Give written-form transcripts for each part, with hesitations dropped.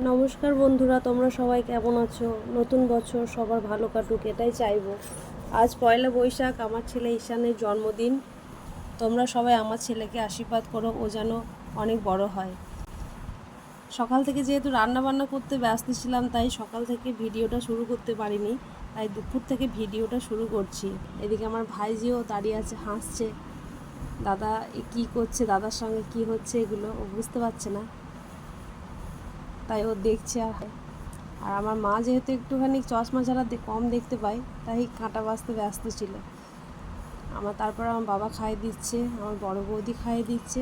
নমস্কার বন্ধুরা, তোমরা সবাই কেমন আছো? নতুন বছর সবার ভালো কাটুক এটাই চাইবো। আজ পয়লা বৈশাখ, আমার ছেলে ঈশানের জন্মদিন। তোমরা সবাই আমার ছেলেকে আশীর্বাদ করো, ও যেন অনেক বড় হয়। সকাল থেকে যেহেতু রান্না বান্না করতে ব্যস্ত ছিলাম, তাই সকাল থেকে ভিডিওটা শুরু করতে পারিনি, তাই দুপুর থেকে ভিডিওটা শুরু করছি। এদিকে আমার ভাইজিও দাঁড়িয়ে আছে, হাসছে। দাদা কি করছে, দাদার সঙ্গে কি হচ্ছে এগুলো ও বুঝতে পারছে না, তাই ও দেখছে। আর আমার মা যেহেতু একটুখানি চশমা ছাড়া কম দেখতে পায়, তাই কাঁটা বাছতে ব্যস্ত ছিল। তারপর আমার বাবা খাইয়ে দিচ্ছে, আমার বড় বৌদি খাইয়ে দিচ্ছে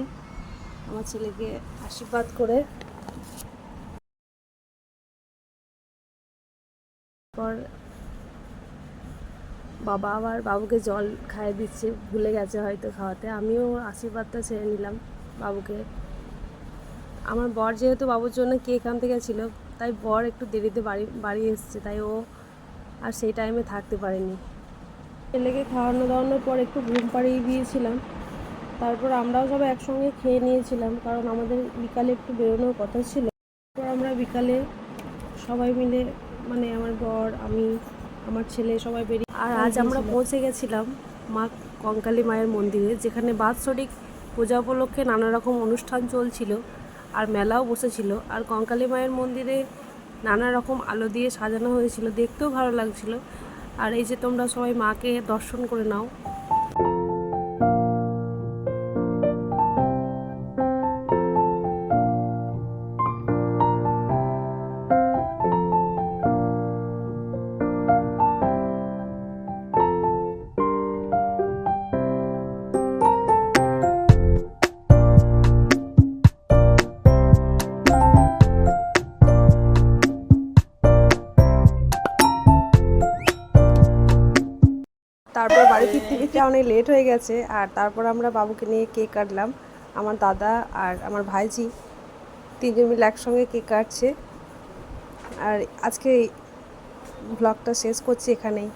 আমার ছেলেকে আশীর্বাদ করে। পর বাবা আবার বাবুকে জল খাইয়ে দিচ্ছে, ভুলে গেছে হয়তো খাওয়াতে। আমিও আশীর্বাদটা ছেড়ে নিলাম বাবুকে। আমার বর যেহেতু বাবুর জন্য কেক আনতে গেছিল, তাই বর একটু দেরিতে বাড়ি এসছে, তাই ও আর সেই টাইমে থাকতে পারেনি। ছেলেকে খাওয়ানো দাওয়ানোর পর একটু ঘুম পাড়িয়ে দিয়েছিলাম। তারপর আমরাও সবাই একসঙ্গে খেয়ে নিয়েছিলাম, কারণ আমাদের বিকালে একটু বেরোনোর কথা ছিল। তারপর আমরা বিকালে সবাই মিলে, মানে আমার বর, আমি, আমার ছেলে সবাই বেরিয়ে। আর আজ আমরা পৌঁছে গেছিলাম মা কঙ্কালী মায়ের মন্দিরে, যেখানে বাৎসরিক পূজা উপলক্ষে নানা রকম অনুষ্ঠান চলছিল আর মেলাও বসেছিল। আর কঙ্কালী মায়ের মন্দিরে নানা রকম আলো দিয়ে সাজানো হয়েছিল, দেখতেও ভালো লাগছিল। আর এই যে তোমরা সবাই মাকে দর্শন করে নাও। তারপর বাড়ি ফিরতে ফিরতে অনেক লেট হয়ে গেছে, আর তারপর আমরা বাবুকে নিয়ে কেক কাটলাম। আমার দাদা আর আমার ভাইজি তিনজন মিলে একসঙ্গে কেক কাটছে। আর আজকে ব্লগটা শেষ করছি এখানেই।